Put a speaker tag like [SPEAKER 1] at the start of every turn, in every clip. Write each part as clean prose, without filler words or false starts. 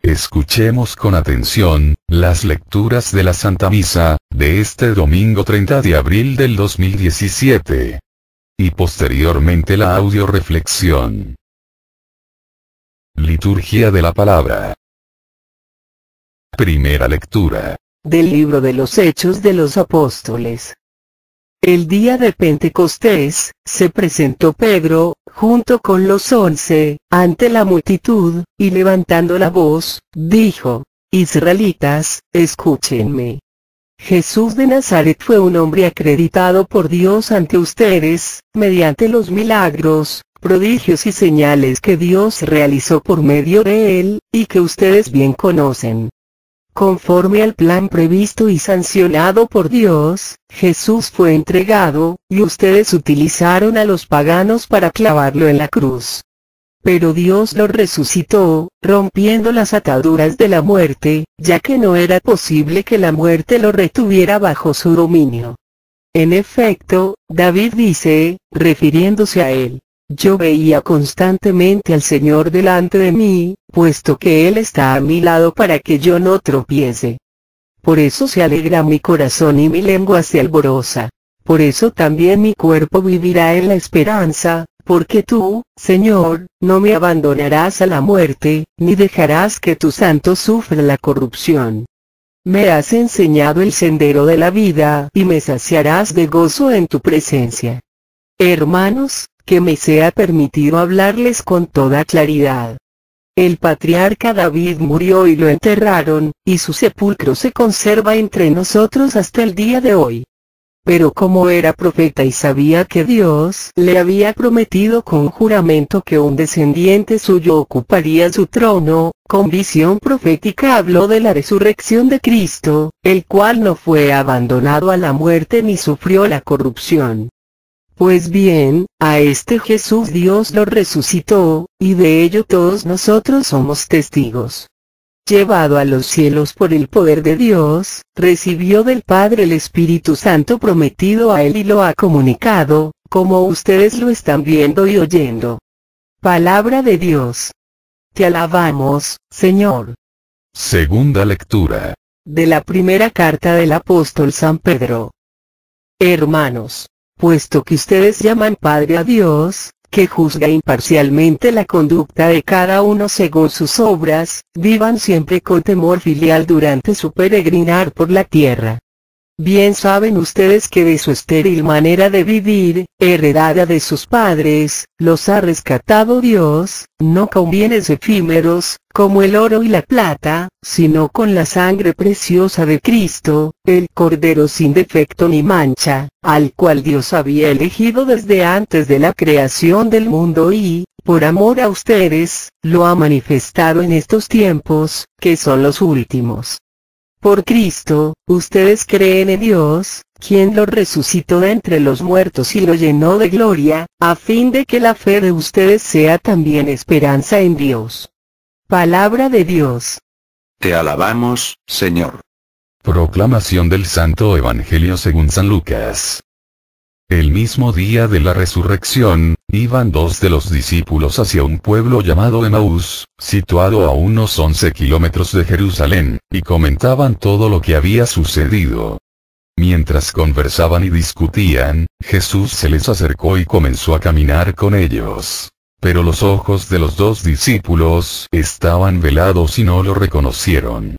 [SPEAKER 1] Escuchemos con atención, las lecturas de la Santa Misa, de este domingo 30 de abril del 2017. Y posteriormente la audio reflexión. Liturgia de la Palabra. Primera lectura.
[SPEAKER 2] Del libro de los Hechos de los Apóstoles. El día de Pentecostés, se presentó Pedro, junto con los 11, ante la multitud, y levantando la voz, dijo: Israelitas, escúchenme. Jesús de Nazaret fue un hombre acreditado por Dios ante ustedes, mediante los milagros, prodigios y señales que Dios realizó por medio de él, y que ustedes bien conocen. Conforme al plan previsto y sancionado por Dios, Jesús fue entregado, y ustedes utilizaron a los paganos para clavarlo en la cruz. Pero Dios lo resucitó, rompiendo las ataduras de la muerte, ya que no era posible que la muerte lo retuviera bajo su dominio. En efecto, David dice, refiriéndose a él: yo veía constantemente al Señor delante de mí, puesto que Él está a mi lado para que yo no tropiece. Por eso se alegra mi corazón y mi lengua se alboroza. Por eso también mi cuerpo vivirá en la esperanza, porque tú, Señor, no me abandonarás a la muerte, ni dejarás que tu santo sufra la corrupción. Me has enseñado el sendero de la vida, y me saciarás de gozo en tu presencia. Hermanos, que me sea permitido hablarles con toda claridad. El patriarca David murió y lo enterraron, y su sepulcro se conserva entre nosotros hasta el día de hoy. Pero como era profeta y sabía que Dios le había prometido con juramento que un descendiente suyo ocuparía su trono, con visión profética habló de la resurrección de Cristo, el cual no fue abandonado a la muerte ni sufrió la corrupción. Pues bien, a este Jesús Dios lo resucitó, y de ello todos nosotros somos testigos. Llevado a los cielos por el poder de Dios, recibió del Padre el Espíritu Santo prometido a él y lo ha comunicado, como ustedes lo están viendo y oyendo. Palabra de Dios. Te alabamos, Señor.
[SPEAKER 1] Segunda lectura.
[SPEAKER 2] De la primera carta del apóstol San Pedro. Hermanos, puesto que ustedes llaman Padre a Dios, que juzga imparcialmente la conducta de cada uno según sus obras, vivan siempre con temor filial durante su peregrinar por la tierra. Bien saben ustedes que de su estéril manera de vivir, heredada de sus padres, los ha rescatado Dios, no con bienes efímeros, como el oro y la plata, sino con la sangre preciosa de Cristo, el Cordero sin defecto ni mancha, al cual Dios había elegido desde antes de la creación del mundo y, por amor a ustedes, lo ha manifestado en estos tiempos, que son los últimos. Por Cristo, ustedes creen en Dios, quien lo resucitó de entre los muertos y lo llenó de gloria, a fin de que la fe de ustedes sea también esperanza en Dios. Palabra de Dios.
[SPEAKER 3] Te alabamos, Señor.
[SPEAKER 1] Proclamación del Santo Evangelio según San Lucas. El mismo día de la resurrección, iban dos de los discípulos hacia un pueblo llamado Emaús, situado a unos 11 kilómetros de Jerusalén, y comentaban todo lo que había sucedido. Mientras conversaban y discutían, Jesús se les acercó y comenzó a caminar con ellos. Pero los ojos de los dos discípulos estaban velados y no lo reconocieron.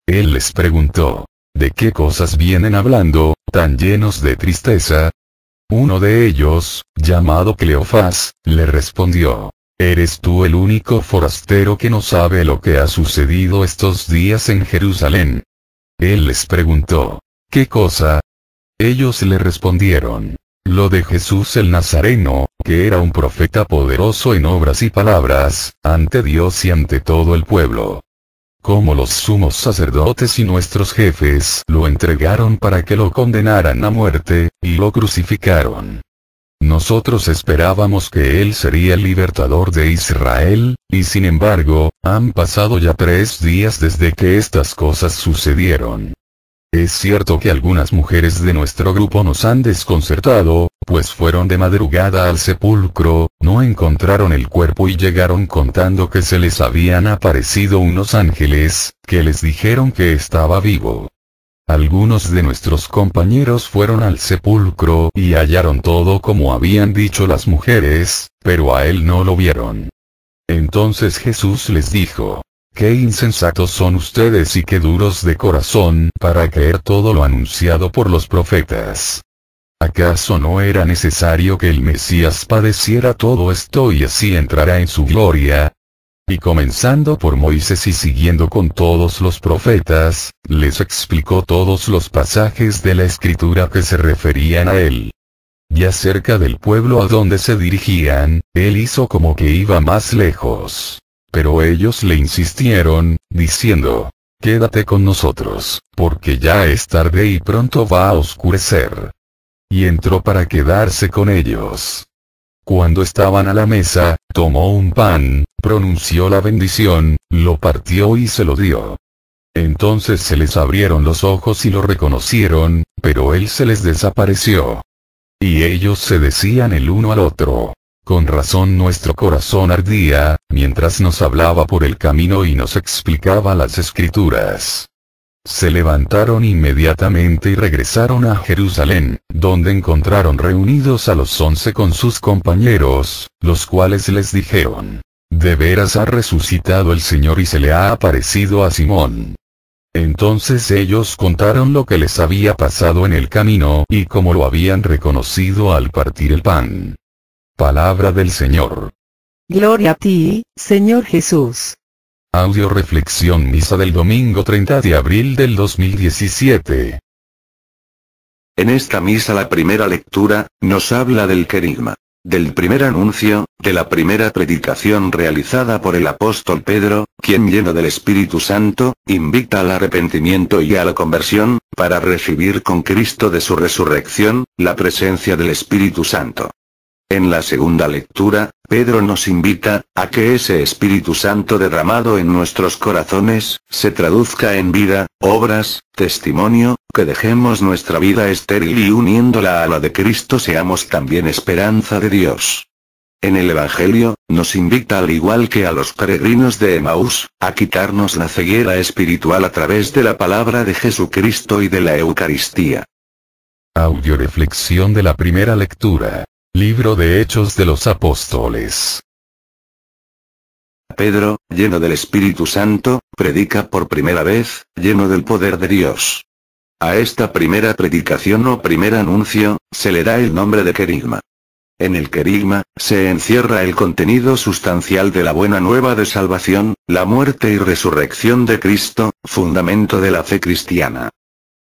[SPEAKER 1] Él les preguntó: ¿de qué cosas vienen hablando, tan llenos de tristeza? Uno de ellos, llamado Cleofás, le respondió: ¿eres tú el único forastero que no sabe lo que ha sucedido estos días en Jerusalén? Él les preguntó: ¿qué cosa? Ellos le respondieron: lo de Jesús el Nazareno, que era un profeta poderoso en obras y palabras, ante Dios y ante todo el pueblo. Como los sumos sacerdotes y nuestros jefes lo entregaron para que lo condenaran a muerte, y lo crucificaron. Nosotros esperábamos que él sería el libertador de Israel, y sin embargo, han pasado ya 3 días desde que estas cosas sucedieron. Es cierto que algunas mujeres de nuestro grupo nos han desconcertado, pues fueron de madrugada al sepulcro, no encontraron el cuerpo y llegaron contando que se les habían aparecido unos ángeles, que les dijeron que estaba vivo. Algunos de nuestros compañeros fueron al sepulcro y hallaron todo como habían dicho las mujeres, pero a él no lo vieron. Entonces Jesús les dijo: «Qué insensatos son ustedes y qué duros de corazón para creer todo lo anunciado por los profetas. ¿Acaso no era necesario que el Mesías padeciera todo esto y así entrara en su gloria?» Y comenzando por Moisés y siguiendo con todos los profetas, les explicó todos los pasajes de la Escritura que se referían a él. Ya cerca del pueblo a donde se dirigían, él hizo como que iba más lejos. Pero ellos le insistieron, diciendo: «Quédate con nosotros, porque ya es tarde y pronto va a oscurecer». Y entró para quedarse con ellos. Cuando estaban a la mesa, tomó un pan, pronunció la bendición, lo partió y se lo dio. Entonces se les abrieron los ojos y lo reconocieron, pero él se les desapareció. Y ellos se decían el uno al otro: «Con razón nuestro corazón ardía, mientras nos hablaba por el camino y nos explicaba las Escrituras». Se levantaron inmediatamente y regresaron a Jerusalén, donde encontraron reunidos a los 11 con sus compañeros, los cuales les dijeron: «De veras ha resucitado el Señor y se le ha aparecido a Simón». Entonces ellos contaron lo que les había pasado en el camino y cómo lo habían reconocido al partir el pan. Palabra del Señor.
[SPEAKER 2] Gloria a ti, Señor Jesús.
[SPEAKER 1] Audio reflexión misa del domingo 30 de abril del 2017.
[SPEAKER 3] En esta misa la primera lectura, nos habla del querigma, del primer anuncio, de la primera predicación realizada por el apóstol Pedro, quien lleno del Espíritu Santo, invita al arrepentimiento y a la conversión, para recibir con Cristo de su resurrección, la presencia del Espíritu Santo. En la segunda lectura, Pedro nos invita, a que ese Espíritu Santo derramado en nuestros corazones, se traduzca en vida, obras, testimonio, que dejemos nuestra vida estéril y uniéndola a la de Cristo seamos también esperanza de Dios. En el Evangelio, nos invita al igual que a los peregrinos de Emaús, a quitarnos la ceguera espiritual a través de la palabra de Jesucristo y de la Eucaristía.
[SPEAKER 1] Audio reflexión de la primera lectura. Libro de Hechos de los Apóstoles.
[SPEAKER 3] Pedro, lleno del Espíritu Santo, predica por primera vez, lleno del poder de Dios. A esta primera predicación o primer anuncio, se le da el nombre de querigma. En el querigma, se encierra el contenido sustancial de la buena nueva de salvación, la muerte y resurrección de Cristo, fundamento de la fe cristiana.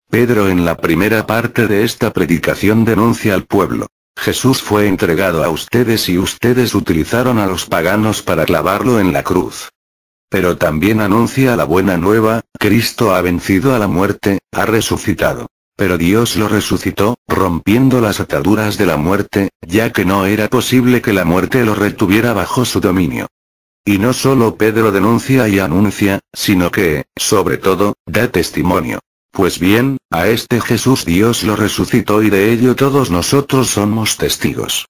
[SPEAKER 3] Pedro en la primera parte de esta predicación denuncia al pueblo: Jesús fue entregado a ustedes y ustedes utilizaron a los paganos para clavarlo en la cruz. Pero también anuncia la buena nueva: Cristo ha vencido a la muerte, ha resucitado. Pero Dios lo resucitó, rompiendo las ataduras de la muerte, ya que no era posible que la muerte lo retuviera bajo su dominio. Y no solo Pedro denuncia y anuncia, sino que, sobre todo, da testimonio. Pues bien, a este Jesús Dios lo resucitó y de ello todos nosotros somos testigos.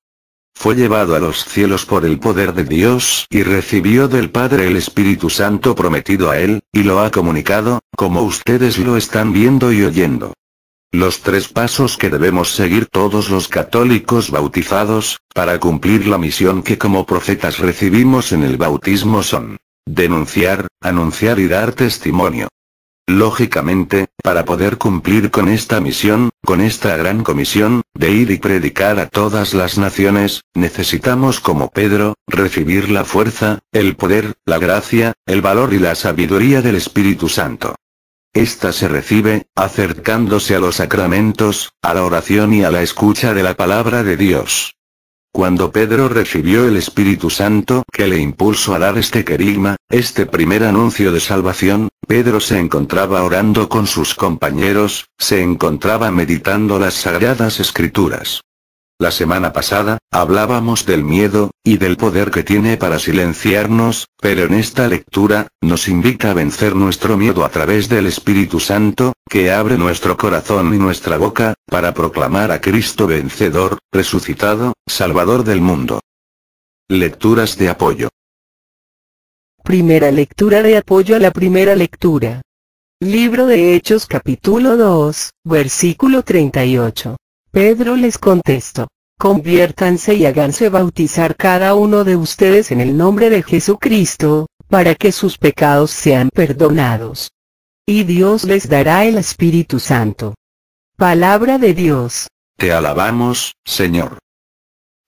[SPEAKER 3] Fue llevado a los cielos por el poder de Dios y recibió del Padre el Espíritu Santo prometido a él, y lo ha comunicado, como ustedes lo están viendo y oyendo. Los 3 pasos que debemos seguir todos los católicos bautizados, para cumplir la misión que como profetas recibimos en el bautismo son: denunciar, anunciar y dar testimonio. Lógicamente, para poder cumplir con esta misión, con esta gran comisión, de ir y predicar a todas las naciones, necesitamos como Pedro, recibir la fuerza, el poder, la gracia, el valor y la sabiduría del Espíritu Santo. Esta se recibe, acercándose a los sacramentos, a la oración y a la escucha de la palabra de Dios. Cuando Pedro recibió el Espíritu Santo que le impulsó a dar este querigma, este primer anuncio de salvación, Pedro se encontraba orando con sus compañeros, se encontraba meditando las sagradas Escrituras. La semana pasada, hablábamos del miedo, y del poder que tiene para silenciarnos, pero en esta lectura, nos invita a vencer nuestro miedo a través del Espíritu Santo, que abre nuestro corazón y nuestra boca, para proclamar a Cristo vencedor, resucitado, Salvador del mundo. Lecturas de apoyo.
[SPEAKER 2] Primera lectura de apoyo a la primera lectura. Libro de Hechos capítulo 2, versículo 38. Pedro les contestó: conviértanse y háganse bautizar cada uno de ustedes en el nombre de Jesucristo, para que sus pecados sean perdonados. Y Dios les dará el Espíritu Santo. Palabra de Dios.
[SPEAKER 3] Te alabamos, Señor.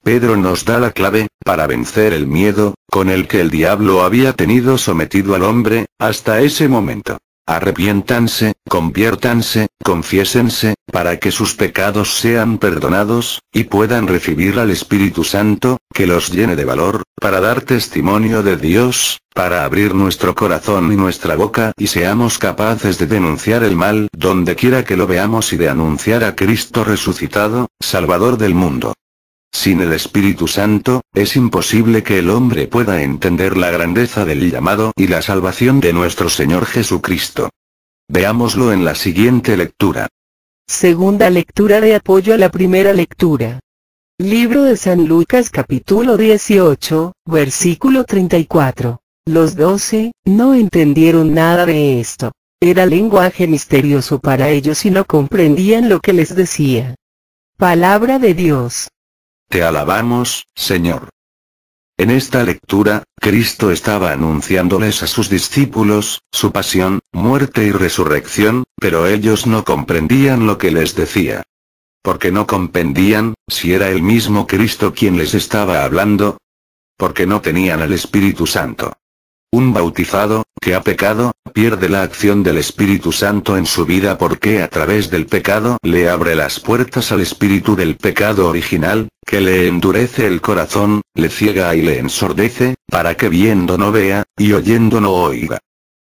[SPEAKER 3] Pedro nos da la clave, para vencer el miedo, con el que el diablo había tenido sometido al hombre, hasta ese momento. Arrepiéntanse, conviértanse, confiésense, para que sus pecados sean perdonados, y puedan recibir al Espíritu Santo, que los llene de valor, para dar testimonio de Dios, para abrir nuestro corazón y nuestra boca y seamos capaces de denunciar el mal donde quiera que lo veamos y de anunciar a Cristo resucitado, Salvador del mundo. Sin el Espíritu Santo, es imposible que el hombre pueda entender la grandeza del llamado y la salvación de nuestro Señor Jesucristo. Veámoslo en la siguiente lectura.
[SPEAKER 2] Segunda lectura de apoyo a la primera lectura. Libro de San Lucas capítulo 18, versículo 34. Los 12, no entendieron nada de esto. Era lenguaje misterioso para ellos y no comprendían lo que les decía. Palabra de Dios.
[SPEAKER 3] Te alabamos, Señor. En esta lectura, Cristo estaba anunciándoles a sus discípulos, su pasión, muerte y resurrección, pero ellos no comprendían lo que les decía. Porque no comprendían, si era el mismo Cristo quien les estaba hablando. Porque no tenían el Espíritu Santo. Un bautizado, que ha pecado, pierde la acción del Espíritu Santo en su vida porque a través del pecado le abre las puertas al espíritu del pecado original, que le endurece el corazón, le ciega y le ensordece, para que viendo no vea, y oyendo no oiga.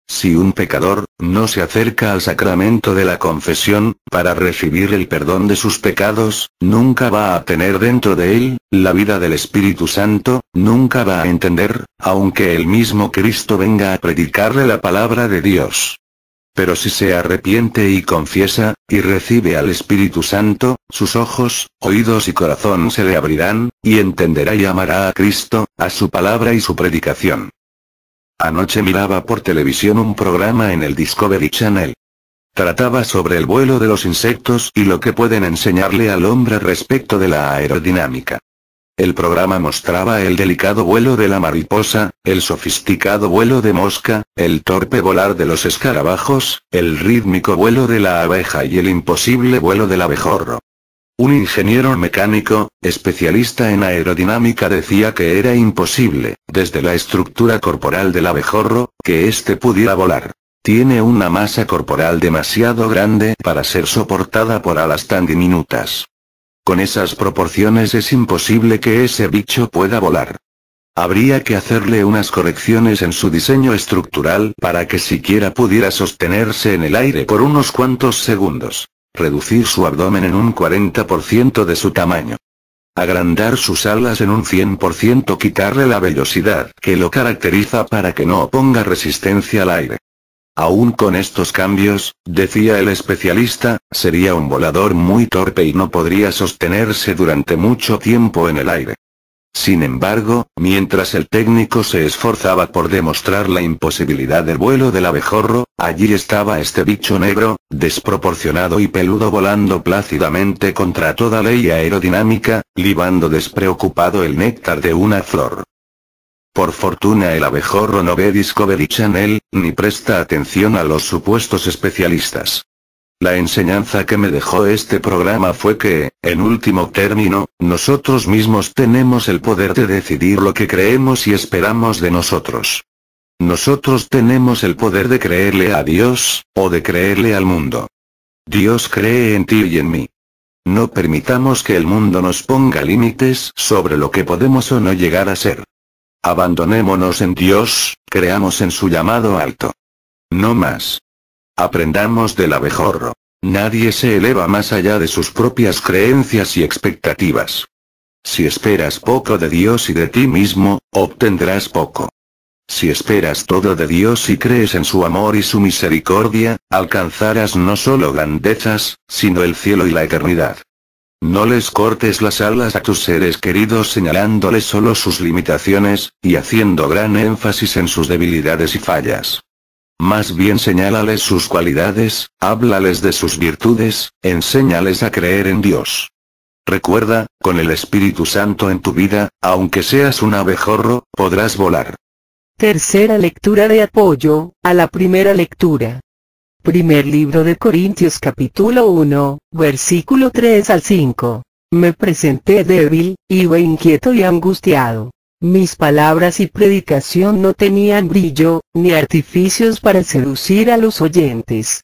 [SPEAKER 3] Si un pecador, no se acerca al sacramento de la confesión, para recibir el perdón de sus pecados, nunca va a tener dentro de él, la vida del Espíritu Santo, nunca va a entender, aunque el mismo Cristo venga a predicarle la palabra de Dios. Pero si se arrepiente y confiesa, y recibe al Espíritu Santo, sus ojos, oídos y corazón se le abrirán, y entenderá y amará a Cristo, a su palabra y su predicación. Anoche miraba por televisión un programa en el Discovery Channel. Trataba sobre el vuelo de los insectos y lo que pueden enseñarle al hombre respecto de la aerodinámica. El programa mostraba el delicado vuelo de la mariposa, el sofisticado vuelo de mosca, el torpe volar de los escarabajos, el rítmico vuelo de la abeja y el imposible vuelo del abejorro. Un ingeniero mecánico, especialista en aerodinámica decía que era imposible, desde la estructura corporal del abejorro, que éste pudiera volar. Tiene una masa corporal demasiado grande para ser soportada por alas tan diminutas. Con esas proporciones es imposible que ese bicho pueda volar. Habría que hacerle unas correcciones en su diseño estructural para que siquiera pudiera sostenerse en el aire por unos cuantos segundos. Reducir su abdomen en un 40% de su tamaño. Agrandar sus alas en un 100%, quitarle la vellosidad que lo caracteriza para que no oponga resistencia al aire. Aún con estos cambios, decía el especialista, sería un volador muy torpe y no podría sostenerse durante mucho tiempo en el aire. Sin embargo, mientras el técnico se esforzaba por demostrar la imposibilidad del vuelo del abejorro, allí estaba este bicho negro, desproporcionado y peludo volando plácidamente contra toda ley aerodinámica, libando despreocupado el néctar de una flor. Por fortuna el abejorro no ve Discovery Channel, ni presta atención a los supuestos especialistas. La enseñanza que me dejó este programa fue que, en último término, nosotros mismos tenemos el poder de decidir lo que creemos y esperamos de nosotros. Nosotros tenemos el poder de creerle a Dios, o de creerle al mundo. Dios cree en ti y en mí. No permitamos que el mundo nos ponga límites sobre lo que podemos o no llegar a ser. Abandonémonos en Dios, creamos en su llamado alto. No más. Aprendamos del abejorro. Nadie se eleva más allá de sus propias creencias y expectativas. Si esperas poco de Dios y de ti mismo, obtendrás poco. Si esperas todo de Dios y crees en su amor y su misericordia, alcanzarás no solo grandezas, sino el cielo y la eternidad. No les cortes las alas a tus seres queridos señalándoles solo sus limitaciones, y haciendo gran énfasis en sus debilidades y fallas. Más bien señálales sus cualidades, háblales de sus virtudes, enséñales a creer en Dios. Recuerda, con el Espíritu Santo en tu vida, aunque seas un abejorro, podrás volar.
[SPEAKER 2] Tercera lectura de apoyo a la primera lectura. Primer libro de Corintios capítulo 1, versículo 3 al 5. Me presenté débil, iba inquieto y angustiado. Mis palabras y predicación no tenían brillo, ni artificios para seducir a los oyentes.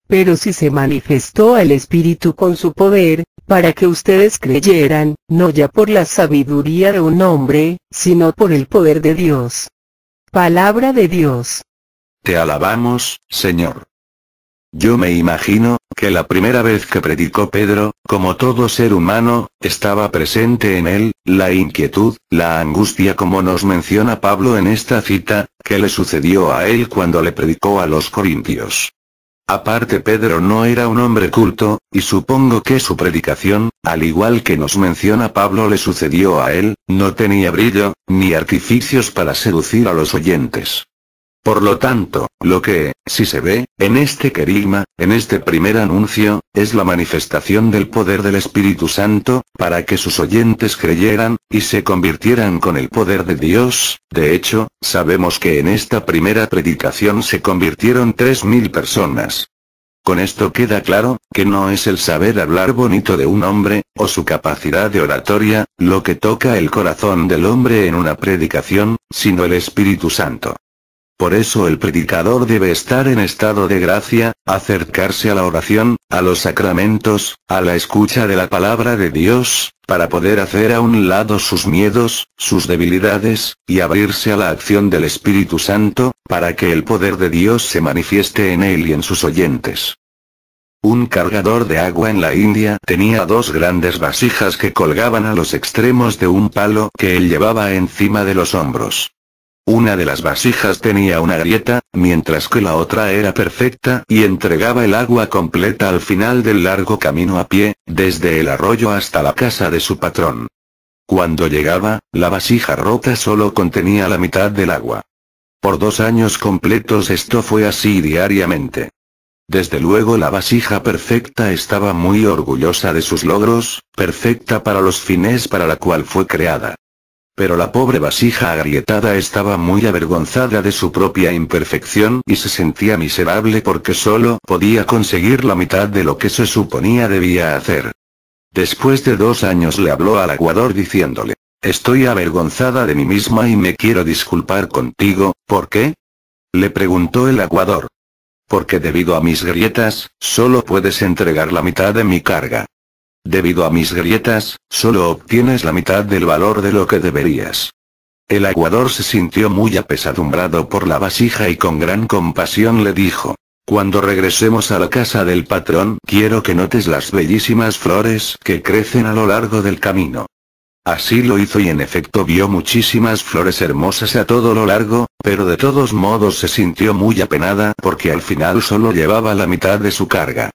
[SPEAKER 2] Pero sí se manifestó el Espíritu con su poder, para que ustedes creyeran, no ya por la sabiduría de un hombre, sino por el poder de Dios. Palabra de Dios.
[SPEAKER 3] Te alabamos, Señor. Yo me imagino, que la primera vez que predicó Pedro, como todo ser humano, estaba presente en él, la inquietud, la angustia como nos menciona Pablo en esta cita, que le sucedió a él cuando le predicó a los corintios. Aparte Pedro no era un hombre culto, y supongo que su predicación, al igual que nos menciona Pablo le sucedió a él, no tenía brillo, ni artificios para seducir a los oyentes. Por lo tanto, lo que, si se ve, en este querigma, en este primer anuncio, es la manifestación del poder del Espíritu Santo, para que sus oyentes creyeran, y se convirtieran con el poder de Dios. De hecho, sabemos que en esta primera predicación se convirtieron 3000 personas. Con esto queda claro, que no es el saber hablar bonito de un hombre, o su capacidad de oratoria, lo que toca el corazón del hombre en una predicación, sino el Espíritu Santo. Por eso el predicador debe estar en estado de gracia, acercarse a la oración, a los sacramentos, a la escucha de la palabra de Dios, para poder hacer a un lado sus miedos, sus debilidades, y abrirse a la acción del Espíritu Santo, para que el poder de Dios se manifieste en él y en sus oyentes. Un cargador de agua en la India tenía 2 grandes vasijas que colgaban a los extremos de un palo que él llevaba encima de los hombros. Una de las vasijas tenía una grieta, mientras que la otra era perfecta y entregaba el agua completa al final del largo camino a pie, desde el arroyo hasta la casa de su patrón. Cuando llegaba, la vasija rota solo contenía la mitad del agua. Por 2 años completos esto fue así diariamente. Desde luego la vasija perfecta estaba muy orgullosa de sus logros, perfecta para los fines para la cual fue creada. Pero la pobre vasija agrietada estaba muy avergonzada de su propia imperfección y se sentía miserable porque solo podía conseguir la mitad de lo que se suponía debía hacer. Después de 2 años le habló al aguador diciéndole: «Estoy avergonzada de mí misma y me quiero disculpar contigo». «¿Por qué?», le preguntó el aguador. «Porque debido a mis grietas, solo puedes entregar la mitad de mi carga. Debido a mis grietas, solo obtienes la mitad del valor de lo que deberías». El aguador se sintió muy apesadumbrado por la vasija y con gran compasión le dijo: «Cuando regresemos a la casa del patrón, quiero que notes las bellísimas flores que crecen a lo largo del camino». Así lo hizo y en efecto vio muchísimas flores hermosas a todo lo largo, pero de todos modos se sintió muy apenada porque al final solo llevaba la mitad de su carga.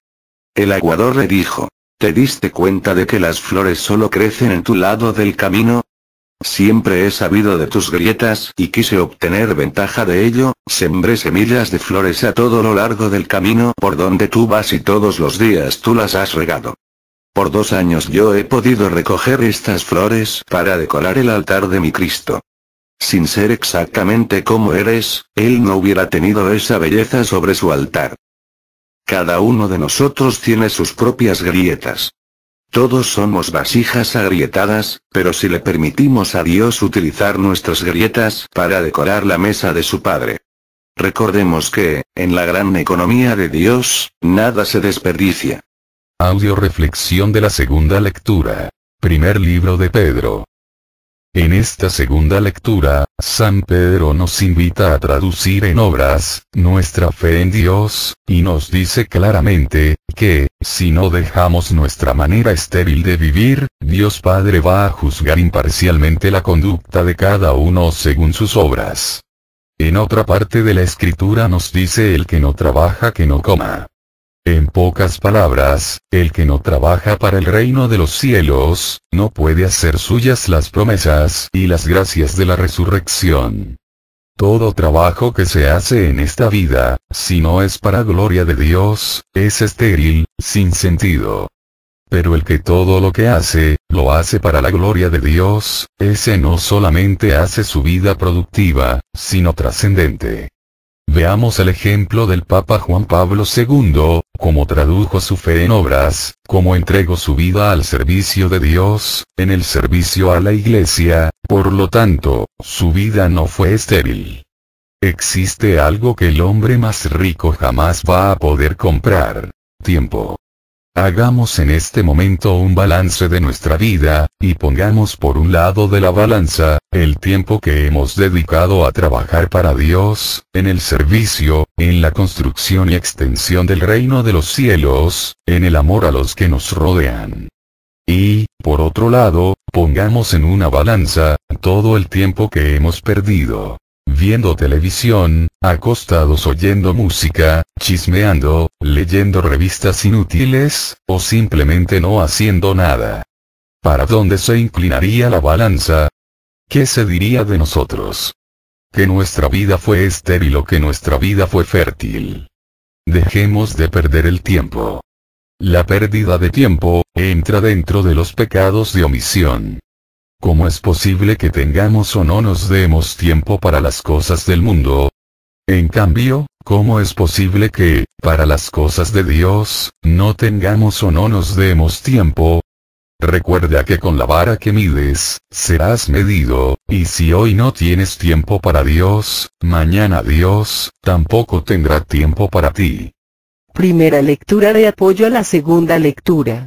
[SPEAKER 3] El aguador le dijo: «¿Te diste cuenta de que las flores solo crecen en tu lado del camino? Siempre he sabido de tus grietas y quise obtener ventaja de ello, sembré semillas de flores a todo lo largo del camino por donde tú vas y todos los días tú las has regado. Por 2 años yo he podido recoger estas flores para decorar el altar de mi Cristo. Sin ser exactamente como eres, él no hubiera tenido esa belleza sobre su altar». Cada uno de nosotros tiene sus propias grietas. Todos somos vasijas agrietadas, pero si le permitimos a Dios utilizar nuestras grietas para decorar la mesa de su Padre. Recordemos que, en la gran economía de Dios, nada se desperdicia.
[SPEAKER 1] Audio reflexión de la segunda lectura. Primer libro de Pedro. En esta segunda lectura, San Pedro nos invita a traducir en obras nuestra fe en Dios, y nos dice claramente que, si no dejamos nuestra manera estéril de vivir, Dios Padre va a juzgar imparcialmente la conducta de cada uno según sus obras. En otra parte de la Escritura nos dice: el que no trabaja que no coma. En pocas palabras, el que no trabaja para el reino de los cielos, no puede hacer suyas las promesas y las gracias de la resurrección. Todo trabajo que se hace en esta vida, si no es para gloria de Dios, es estéril, sin sentido. Pero el que todo lo que hace, lo hace para la gloria de Dios, ese no solamente hace su vida productiva, sino trascendente. Veamos el ejemplo del Papa Juan Pablo II, cómo tradujo su fe en obras, cómo entregó su vida al servicio de Dios, en el servicio a la Iglesia, por lo tanto, su vida no fue estéril. Existe algo que el hombre más rico jamás va a poder comprar: tiempo. Hagamos en este momento un balance de nuestra vida, y pongamos por un lado de la balanza, el tiempo que hemos dedicado a trabajar para Dios, en el servicio, en la construcción y extensión del reino de los cielos, en el amor a los que nos rodean. Y, por otro lado, pongamos en una balanza, todo el tiempo que hemos perdido viendo televisión, acostados oyendo música, chismeando, leyendo revistas inútiles, o simplemente no haciendo nada. ¿Para dónde se inclinaría la balanza? ¿Qué se diría de nosotros? Que nuestra vida fue estéril o que nuestra vida fue fértil. Dejemos de perder el tiempo. La pérdida de tiempo entra dentro de los pecados de omisión. ¿Cómo es posible que tengamos o no nos demos tiempo para las cosas del mundo? En cambio, ¿cómo es posible que, para las cosas de Dios, no tengamos o no nos demos tiempo? Recuerda que con la vara que mides, serás medido, y si hoy no tienes tiempo para Dios, mañana Dios tampoco tendrá tiempo para ti.
[SPEAKER 2] Primera lectura de apoyo a la segunda lectura.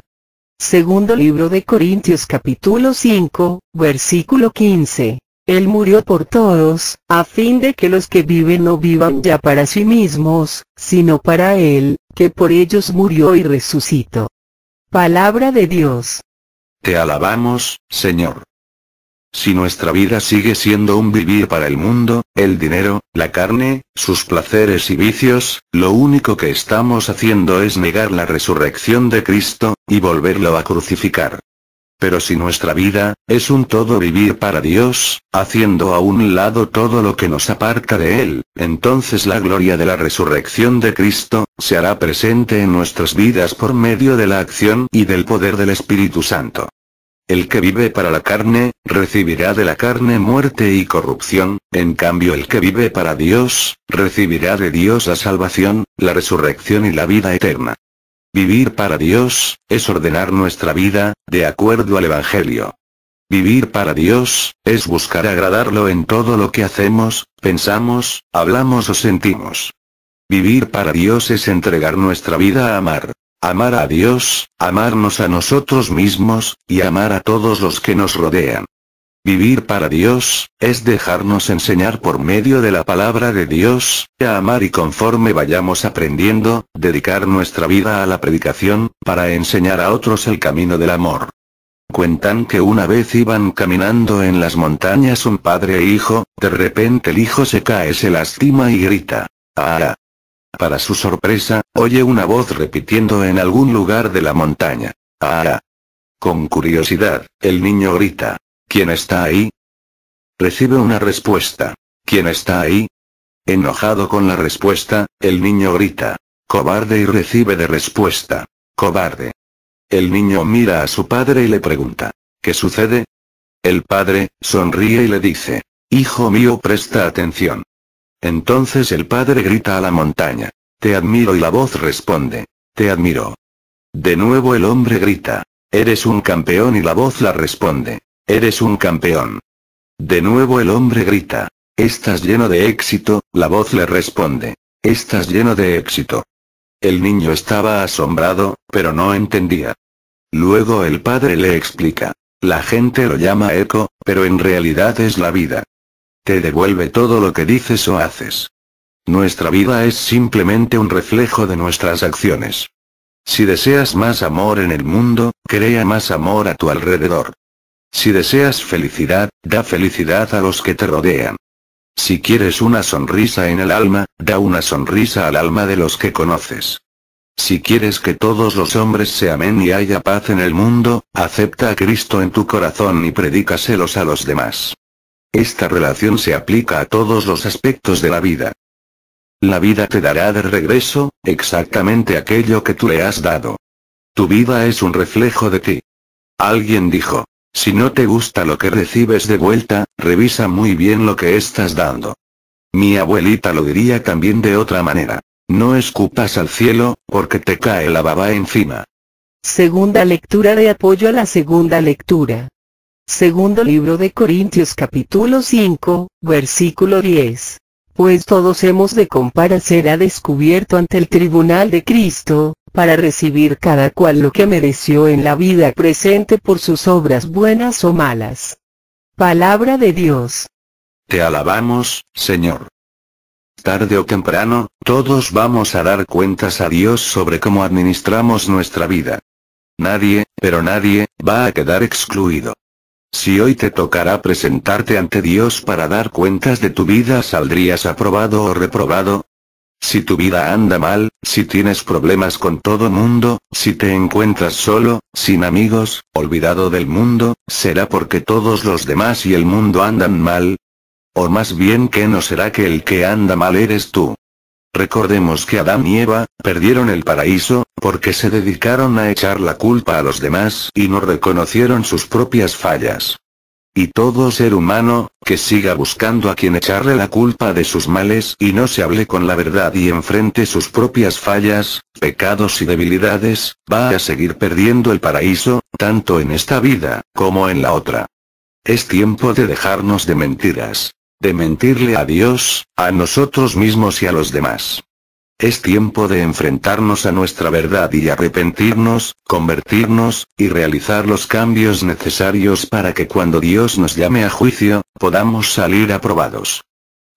[SPEAKER 2] Segundo libro de Corintios capítulo 5, versículo 15. Él murió por todos, a fin de que los que viven no vivan ya para sí mismos, sino para Él, que por ellos murió y resucitó. Palabra de Dios.
[SPEAKER 3] Te alabamos, Señor. Si nuestra vida sigue siendo un vivir para el mundo, el dinero, la carne, sus placeres y vicios, lo único que estamos haciendo es negar la resurrección de Cristo, y volverlo a crucificar. Pero si nuestra vida es un todo vivir para Dios, haciendo a un lado todo lo que nos aparta de Él, entonces la gloria de la resurrección de Cristo se hará presente en nuestras vidas por medio de la acción y del poder del Espíritu Santo. El que vive para la carne, recibirá de la carne muerte y corrupción, en cambio el que vive para Dios, recibirá de Dios la salvación, la resurrección y la vida eterna. Vivir para Dios, es ordenar nuestra vida, de acuerdo al Evangelio. Vivir para Dios, es buscar agradarlo en todo lo que hacemos, pensamos, hablamos o sentimos. Vivir para Dios es entregar nuestra vida a amar. Amar a Dios, amarnos a nosotros mismos, y amar a todos los que nos rodean. Vivir para Dios, es dejarnos enseñar por medio de la palabra de Dios, a amar y conforme vayamos aprendiendo, dedicar nuestra vida a la predicación, para enseñar a otros el camino del amor. Cuentan que una vez iban caminando en las montañas un padre e hijo, de repente el hijo se cae, se lastima y grita: ¡ah! Para su sorpresa, oye una voz repitiendo en algún lugar de la montaña: ¡ah! Con curiosidad, el niño grita: ¿quién está ahí? Recibe una respuesta: ¿quién está ahí? Enojado con la respuesta, el niño grita: cobarde, y recibe de respuesta: cobarde. El niño mira a su padre y le pregunta: ¿qué sucede? El padre sonríe y le dice: hijo mío, presta atención. Entonces el padre grita a la montaña: te admiro, y la voz responde: te admiro. De nuevo el hombre grita: eres un campeón, y la voz la responde: eres un campeón. De nuevo el hombre grita: estás lleno de éxito, la voz le responde: estás lleno de éxito. El niño estaba asombrado, pero no entendía. Luego el padre le explica: La gente lo llama eco, pero en realidad es la vida. Te devuelve todo lo que dices o haces. Nuestra vida es simplemente un reflejo de nuestras acciones. Si deseas más amor en el mundo, crea más amor a tu alrededor. Si deseas felicidad, da felicidad a los que te rodean. Si quieres una sonrisa en el alma, da una sonrisa al alma de los que conoces. Si quieres que todos los hombres se amen y haya paz en el mundo, acepta a Cristo en tu corazón y predícaselos a los demás. Esta relación se aplica a todos los aspectos de la vida. La vida te dará de regreso, exactamente aquello que tú le has dado. Tu vida es un reflejo de ti. Alguien dijo, si no te gusta lo que recibes de vuelta, revisa muy bien lo que estás dando. Mi abuelita lo diría también de otra manera. No escupas al cielo, porque te cae la baba encima.
[SPEAKER 2] Segunda lectura de apoyo a la segunda lectura. Segundo libro de Corintios capítulo 5, versículo 10. Pues todos hemos de comparecer a descubierto ante el tribunal de Cristo, para recibir cada cual lo que mereció en la vida presente por sus obras buenas o malas. Palabra de Dios.
[SPEAKER 3] Te alabamos, Señor. Tarde o temprano, todos vamos a dar cuentas a Dios sobre cómo administramos nuestra vida. Nadie, pero nadie, va a quedar excluido. Si hoy te tocará presentarte ante Dios para dar cuentas de tu vida, ¿saldrías aprobado o reprobado? Si tu vida anda mal, si tienes problemas con todo mundo, si te encuentras solo, sin amigos, olvidado del mundo, ¿será porque todos los demás y el mundo andan mal? O más bien, ¿qué no será que el que anda mal eres tú? Recordemos que Adán y Eva perdieron el paraíso, porque se dedicaron a echar la culpa a los demás y no reconocieron sus propias fallas. Y todo ser humano, que siga buscando a quien echarle la culpa de sus males y no se hable con la verdad y enfrente sus propias fallas, pecados y debilidades, va a seguir perdiendo el paraíso, tanto en esta vida, como en la otra. Es tiempo de dejarnos de mentiras. De mentirle a Dios, a nosotros mismos y a los demás. Es tiempo de enfrentarnos a nuestra verdad y arrepentirnos, convertirnos, y realizar los cambios necesarios para que cuando Dios nos llame a juicio, podamos salir aprobados.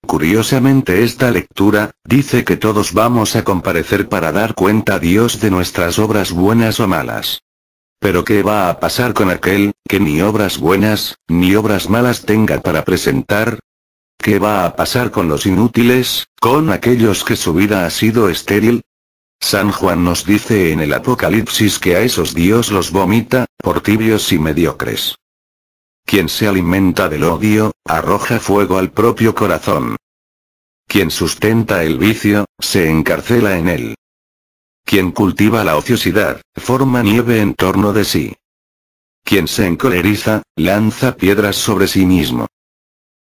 [SPEAKER 3] Curiosamente, esta lectura dice que todos vamos a comparecer para dar cuenta a Dios de nuestras obras buenas o malas. Pero ¿qué va a pasar con aquel que ni obras buenas, ni obras malas tenga para presentar? ¿Qué va a pasar con los inútiles, con aquellos que su vida ha sido estéril? San Juan nos dice en el Apocalipsis que a esos Dios los vomita, por tibios y mediocres. Quien se alimenta del odio, arroja fuego al propio corazón. Quien sustenta el vicio, se encarcela en él. Quien cultiva la ociosidad, forma nieve en torno de sí. Quien se encoleriza, lanza piedras sobre sí mismo.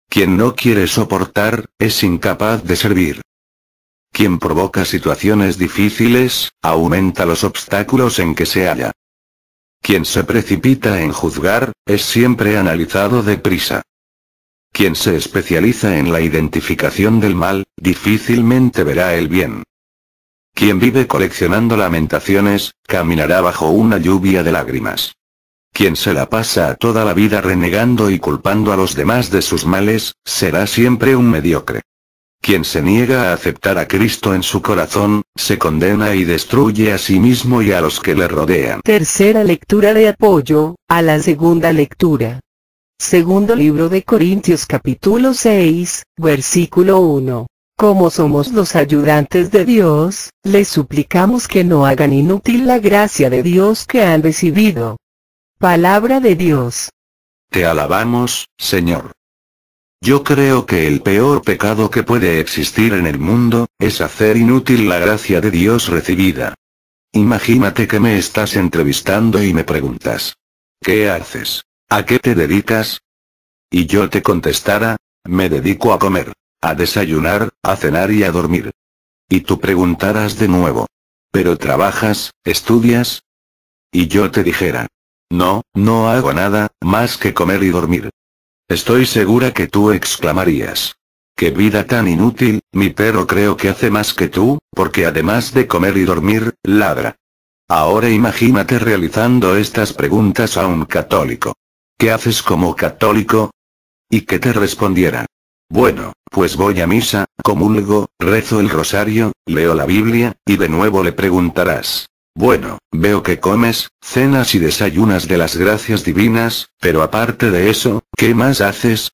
[SPEAKER 3] Quien no quiere soportar, es incapaz de servir. Quien provoca situaciones difíciles, aumenta los obstáculos en que se halla. Quien se precipita en juzgar, es siempre analizado deprisa. Quien se especializa en la identificación del mal, difícilmente verá el bien. Quien vive coleccionando lamentaciones, caminará bajo una lluvia de lágrimas. Quien se la pasa toda la vida renegando y culpando a los demás de sus males, será siempre un mediocre. Quien se niega a aceptar a Cristo en su corazón, se condena y destruye a sí mismo y a los que le rodean.
[SPEAKER 2] Tercera lectura de apoyo a la segunda lectura. Segundo libro de Corintios capítulo 6, versículo 1. Como somos los ayudantes de Dios, les suplicamos que no hagan inútil la gracia de Dios que han recibido. Palabra de Dios.
[SPEAKER 3] Te alabamos, Señor. Yo creo que el peor pecado que puede existir en el mundo, es hacer inútil la gracia de Dios recibida. Imagínate que me estás entrevistando y me preguntas, ¿qué haces? ¿A qué te dedicas? Y yo te contestara, me dedico a comer, a desayunar, a cenar y a dormir. Y tú preguntaras de nuevo, ¿pero trabajas, estudias? Y yo te dijera, no, no hago nada, más que comer y dormir. Estoy segura que tú exclamarías, ¡qué vida tan inútil! Mi perro creo que hace más que tú, porque además de comer y dormir, ladra. Ahora imagínate realizando estas preguntas a un católico. ¿Qué haces como católico? ¿Y qué te respondieran? Bueno, pues voy a misa, comulgo, rezo el rosario, leo la Biblia, y de nuevo le preguntarás. Bueno, veo que comes, cenas y desayunas de las gracias divinas, pero aparte de eso, ¿qué más haces?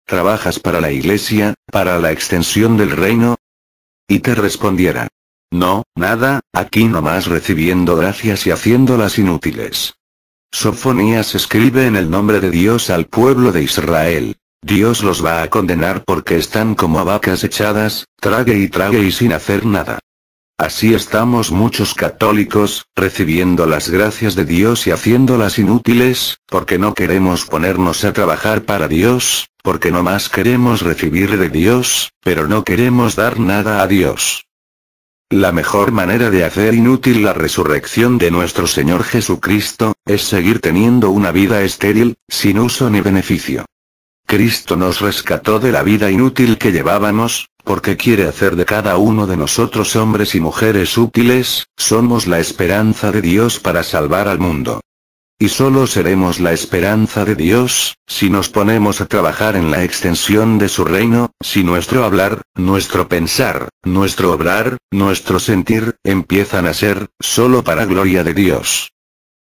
[SPEAKER 3] ¿Trabajas para la iglesia, para la extensión del reino? Y te respondieran. No, nada, aquí nomás recibiendo gracias y haciéndolas inútiles. Sofonías escribe en el nombre de Dios al pueblo de Israel. Dios los va a condenar porque están como a vacas echadas, trague y sin hacer nada. Así estamos muchos católicos, recibiendo las gracias de Dios y haciéndolas inútiles, porque no queremos ponernos a trabajar para Dios, porque nomás queremos recibir de Dios, pero no queremos dar nada a Dios. La mejor manera de hacer inútil la resurrección de nuestro Señor Jesucristo, es seguir teniendo una vida estéril, sin uso ni beneficio. Cristo nos rescató de la vida inútil que llevábamos, porque quiere hacer de cada uno de nosotros hombres y mujeres útiles, somos la esperanza de Dios para salvar al mundo. Y solo seremos la esperanza de Dios, si nos ponemos a trabajar en la extensión de su reino, si nuestro hablar, nuestro pensar, nuestro obrar, nuestro sentir, empiezan a ser, solo para gloria de Dios.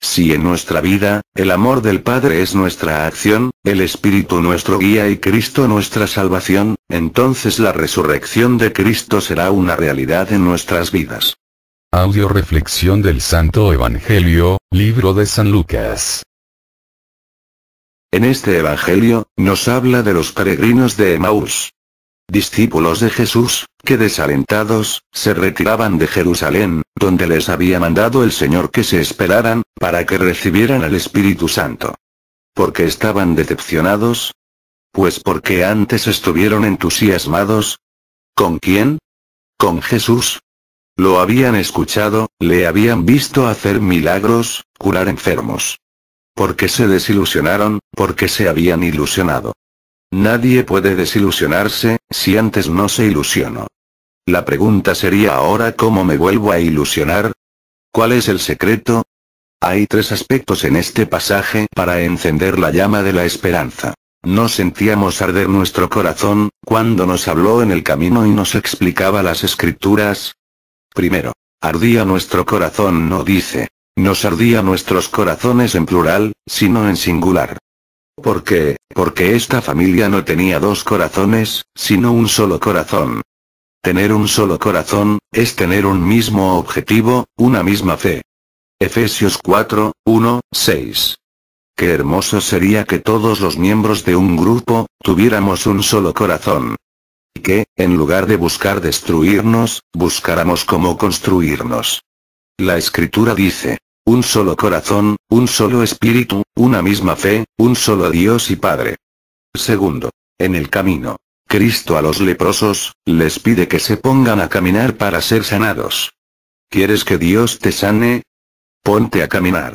[SPEAKER 3] Si en nuestra vida, el amor del Padre es nuestra acción, el Espíritu nuestro guía y Cristo nuestra salvación, entonces la resurrección de Cristo será una realidad en nuestras vidas.
[SPEAKER 1] Audio reflexión del Santo Evangelio, libro de San Lucas.
[SPEAKER 3] En este Evangelio, nos habla de los peregrinos de Emaús. Discípulos de Jesús, que desalentados, se retiraban de Jerusalén, donde les había mandado el Señor que se esperaran, para que recibieran al Espíritu Santo. ¿Por qué estaban decepcionados? Pues porque antes estuvieron entusiasmados. ¿Con quién? Con Jesús. Lo habían escuchado, le habían visto hacer milagros, curar enfermos. ¿Por qué se desilusionaron? Porque se habían ilusionado. Nadie puede desilusionarse, si antes no se ilusionó. La pregunta sería ahora ¿cómo me vuelvo a ilusionar? ¿Cuál es el secreto? Hay tres aspectos en este pasaje para encender la llama de la esperanza. No sentíamos arder nuestro corazón, cuando nos habló en el camino y nos explicaba las Escrituras. Primero, ardía nuestro corazón no dice, nos ardía nuestros corazones en plural, sino en singular. ¿Por qué? Porque esta familia no tenía dos corazones, sino un solo corazón. Tener un solo corazón, es tener un mismo objetivo, una misma fe. Efesios 4, 1, 6. Qué hermoso sería que todos los miembros de un grupo, tuviéramos un solo corazón. Y que, en lugar de buscar destruirnos, buscáramos cómo construirnos. La Escritura dice, un solo corazón, un solo espíritu, una misma fe, un solo Dios y Padre. Segundo, en el camino, Cristo a los leprosos, les pide que se pongan a caminar para ser sanados. ¿Quieres que Dios te sane? Ponte a caminar.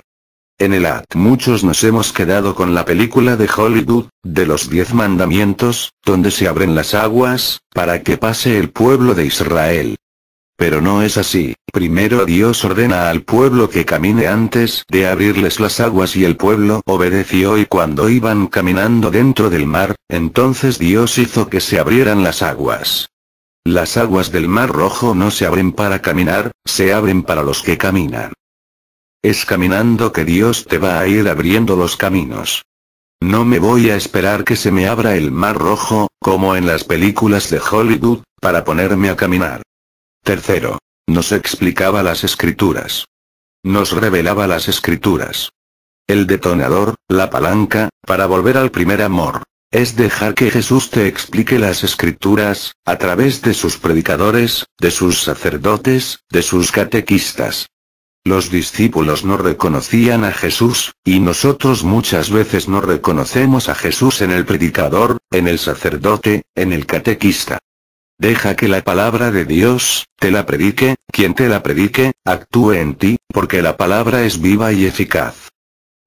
[SPEAKER 3] En el acto muchos nos hemos quedado con la película de Hollywood, de los 10 mandamientos, donde se abren las aguas, para que pase el pueblo de Israel. Pero no es así, primero Dios ordena al pueblo que camine antes de abrirles las aguas y el pueblo obedeció y cuando iban caminando dentro del mar, entonces Dios hizo que se abrieran las aguas. Las aguas del Mar Rojo no se abren para caminar, se abren para los que caminan. Es caminando que Dios te va a ir abriendo los caminos. No me voy a esperar que se me abra el Mar Rojo, como en las películas de Hollywood, para ponerme a caminar. Tercero, nos explicaba las Escrituras. Nos revelaba las Escrituras. El detonador, la palanca, para volver al primer amor, es dejar que Jesús te explique las Escrituras, a través de sus predicadores, de sus sacerdotes, de sus catequistas. Los discípulos no reconocían a Jesús, y nosotros muchas veces no reconocemos a Jesús en el predicador, en el sacerdote, en el catequista. Deja que la palabra de Dios, te la predique, quien te la predique, actúe en ti, porque la palabra es viva y eficaz.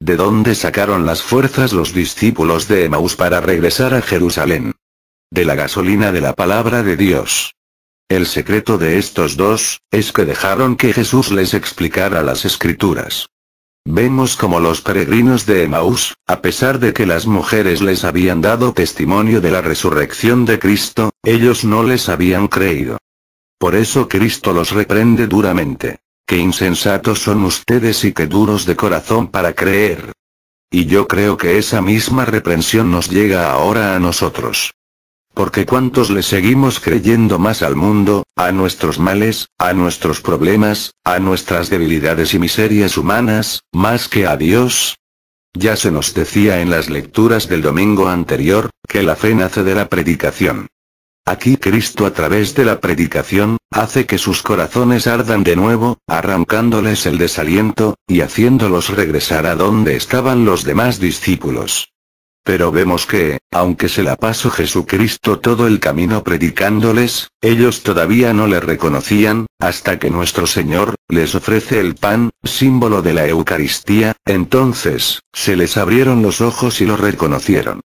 [SPEAKER 3] ¿De dónde sacaron las fuerzas los discípulos de Emaús para regresar a Jerusalén? De la gasolina de la palabra de Dios. El secreto de estos dos, es que dejaron que Jesús les explicara las Escrituras. Vemos como los peregrinos de Emaús, a pesar de que las mujeres les habían dado testimonio de la resurrección de Cristo, ellos no les habían creído. Por eso Cristo los reprende duramente. Qué insensatos son ustedes y qué duros de corazón para creer. Y yo creo que esa misma reprensión nos llega ahora a nosotros. Porque ¿cuántos le seguimos creyendo más al mundo, a nuestros males, a nuestros problemas, a nuestras debilidades y miserias humanas, más que a Dios? Ya se nos decía en las lecturas del domingo anterior, que la fe nace de la predicación. Aquí Cristo a través de la predicación, hace que sus corazones ardan de nuevo, arrancándoles el desaliento, y haciéndolos regresar a donde estaban los demás discípulos. Pero vemos que, aunque se la pasó Jesucristo todo el camino predicándoles, ellos todavía no le reconocían, hasta que nuestro Señor les ofrece el pan, símbolo de la Eucaristía, entonces, se les abrieron los ojos y lo reconocieron.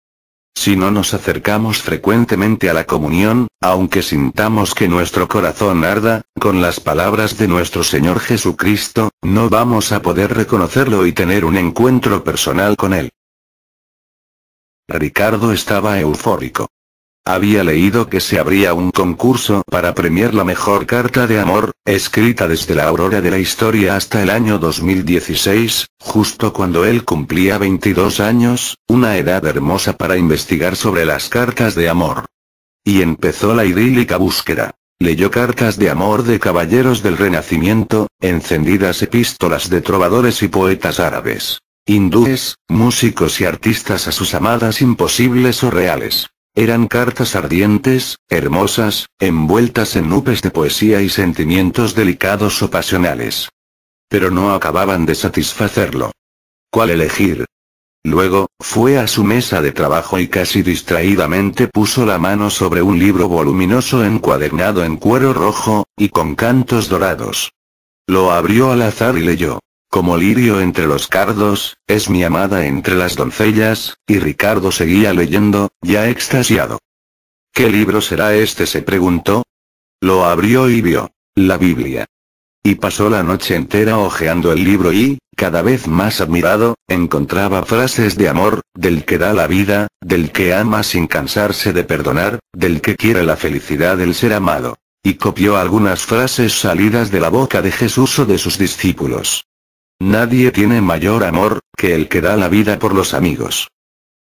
[SPEAKER 3] Si no nos acercamos frecuentemente a la comunión, aunque sintamos que nuestro corazón arda, con las palabras de nuestro Señor Jesucristo, no vamos a poder reconocerlo y tener un encuentro personal con Él. Ricardo estaba eufórico. Había leído que se abría un concurso para premiar la mejor carta de amor, escrita desde la aurora de la historia hasta el año 2016, justo cuando él cumplía 22 años, una edad hermosa para investigar sobre las cartas de amor. Y empezó la idílica búsqueda. Leyó cartas de amor de caballeros del Renacimiento, encendidas epístolas de trovadores y poetas árabes, hindúes, músicos y artistas a sus amadas imposibles o reales. Eran cartas ardientes, hermosas, envueltas en nubes de poesía y sentimientos delicados o pasionales. Pero no acababan de satisfacerlo. ¿Cuál elegir? Luego, fue a su mesa de trabajo y casi distraídamente puso la mano sobre un libro voluminoso encuadernado en cuero rojo, y con cantos dorados. Lo abrió al azar y leyó: como lirio entre los cardos, es mi amada entre las doncellas, y Ricardo seguía leyendo, ya extasiado. ¿Qué libro será este?, se preguntó. Lo abrió y vio la Biblia. Y pasó la noche entera hojeando el libro y, cada vez más admirado, encontraba frases de amor, del que da la vida, del que ama sin cansarse de perdonar, del que quiere la felicidad del ser amado. Y copió algunas frases salidas de la boca de Jesús o de sus discípulos. Nadie tiene mayor amor que el que da la vida por los amigos.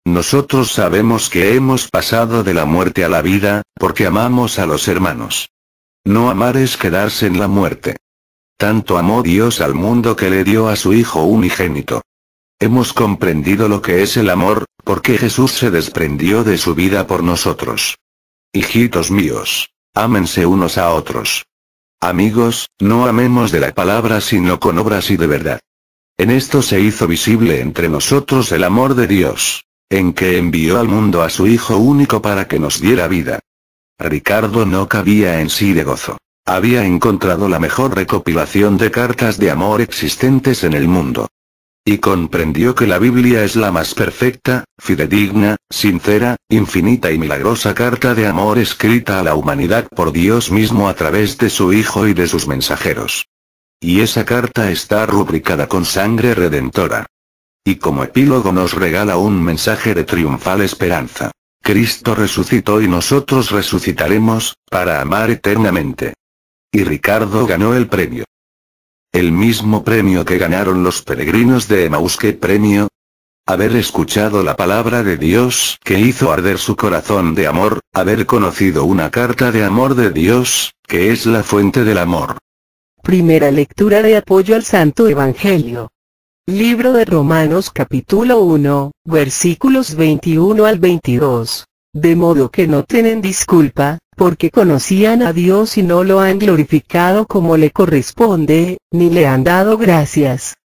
[SPEAKER 3] Nosotros sabemos que hemos pasado de la muerte a la vida, porque amamos a los hermanos. No amar es quedarse en la muerte. Tanto amó Dios al mundo que le dio a su Hijo unigénito. Hemos comprendido lo que es el amor, porque Jesús se desprendió de su vida por nosotros. Hijitos míos, ámense unos a otros. Amigos, no amemos de la palabra sino con obras y de verdad. En esto se hizo visible entre nosotros el amor de Dios, en que envió al mundo a su Hijo único para que nos diera vida. Ricardo no cabía en sí de gozo. Había encontrado la mejor recopilación de cartas de amor existentes en el mundo. Y comprendió que la Biblia es la más perfecta, fidedigna, sincera, infinita y milagrosa carta de amor escrita a la humanidad por Dios mismo a través de su Hijo y de sus mensajeros. Y esa carta está rubricada con sangre redentora. Y como epílogo nos regala un mensaje de triunfal esperanza. Cristo resucitó y nosotros resucitaremos, para amar eternamente. Y Ricardo ganó el premio. El mismo premio que ganaron los peregrinos de Emaús. ¿Qué premio? Haber escuchado la palabra de Dios que hizo arder su corazón de amor, haber conocido una carta de amor de Dios, que es la fuente del amor.
[SPEAKER 2] Primera lectura de apoyo al Santo Evangelio. Libro de Romanos capítulo 1, versículos 21 al 22. De modo que no tienen disculpa, porque conocían a Dios y no lo han glorificado como le corresponde, ni le han dado gracias.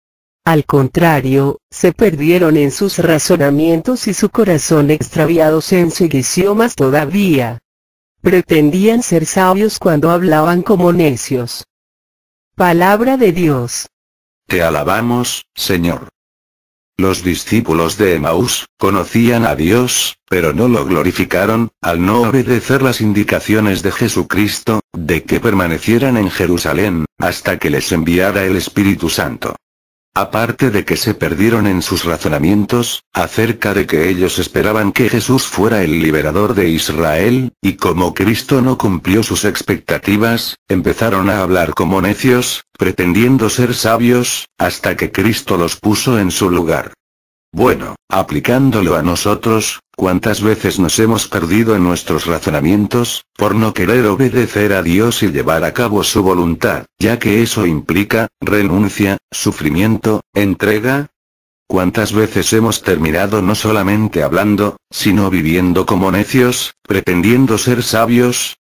[SPEAKER 2] Al contrario, se perdieron en sus razonamientos y su corazón extraviado se ensegueció más todavía. Pretendían ser sabios cuando hablaban como necios. Palabra de Dios.
[SPEAKER 3] Te alabamos, Señor. Los discípulos de Emaús conocían a Dios, pero no lo glorificaron, al no obedecer las indicaciones de Jesucristo, de que permanecieran en Jerusalén, hasta que les enviara el Espíritu Santo. Aparte de que se perdieron en sus razonamientos, acerca de que ellos esperaban que Jesús fuera el liberador de Israel, y como Cristo no cumplió sus expectativas, empezaron a hablar como necios, pretendiendo ser sabios, hasta que Cristo los puso en su lugar. Bueno, aplicándolo a nosotros, ¿cuántas veces nos hemos perdido en nuestros razonamientos, por no querer obedecer a Dios y llevar a cabo su voluntad, ya que eso implica renuncia, sufrimiento, entrega? ¿Cuántas veces hemos terminado no solamente hablando, sino viviendo como necios, pretendiendo ser sabios?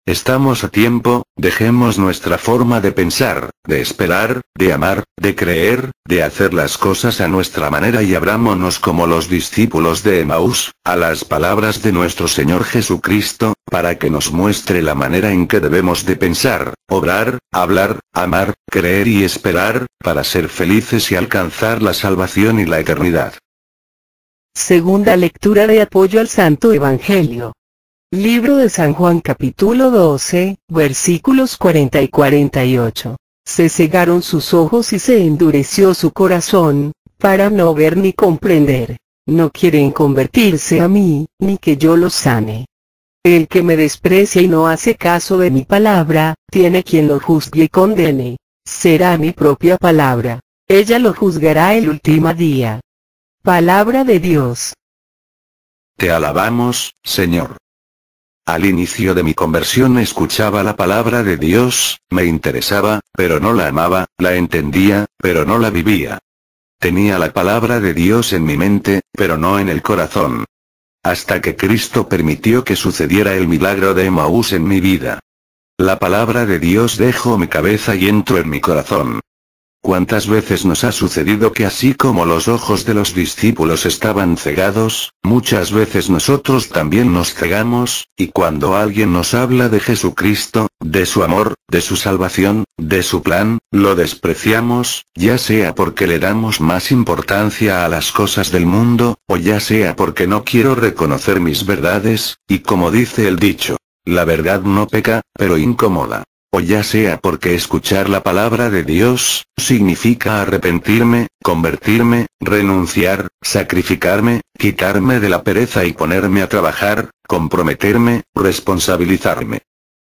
[SPEAKER 3] Estamos a tiempo, dejemos nuestra forma de pensar, de esperar, de amar, de creer, de hacer las cosas a nuestra manera y abrámonos como los discípulos de Emaús, a las palabras de nuestro Señor Jesucristo, para que nos muestre la manera en que debemos de pensar, obrar, hablar, amar, creer y esperar, para ser felices y alcanzar la salvación y la eternidad.
[SPEAKER 2] Segunda lectura de apoyo al Santo Evangelio. Libro de San Juan capítulo 12, versículos 40 y 48. Se cegaron sus ojos y se endureció su corazón, para no ver ni comprender. No quieren convertirse a mí, ni que yo los sane. El que me desprecia y no hace caso de mi palabra, tiene quien lo juzgue y condene. Será mi propia palabra. Ella lo juzgará el último día. Palabra de Dios.
[SPEAKER 3] Te alabamos, Señor. Al inicio de mi conversión escuchaba la palabra de Dios, me interesaba, pero no la amaba, la entendía, pero no la vivía. Tenía la palabra de Dios en mi mente, pero no en el corazón. Hasta que Cristo permitió que sucediera el milagro de Emaús en mi vida. La palabra de Dios dejó mi cabeza y entró en mi corazón. ¿Cuántas veces nos ha sucedido que así como los ojos de los discípulos estaban cegados, muchas veces nosotros también nos cegamos, y cuando alguien nos habla de Jesucristo, de su amor, de su salvación, de su plan, lo despreciamos, ya sea porque le damos más importancia a las cosas del mundo, o ya sea porque no quiero reconocer mis verdades, y como dice el dicho, la verdad no peca, pero incomoda. O ya sea porque escuchar la palabra de Dios, significa arrepentirme, convertirme, renunciar, sacrificarme, quitarme de la pereza y ponerme a trabajar, comprometerme, responsabilizarme.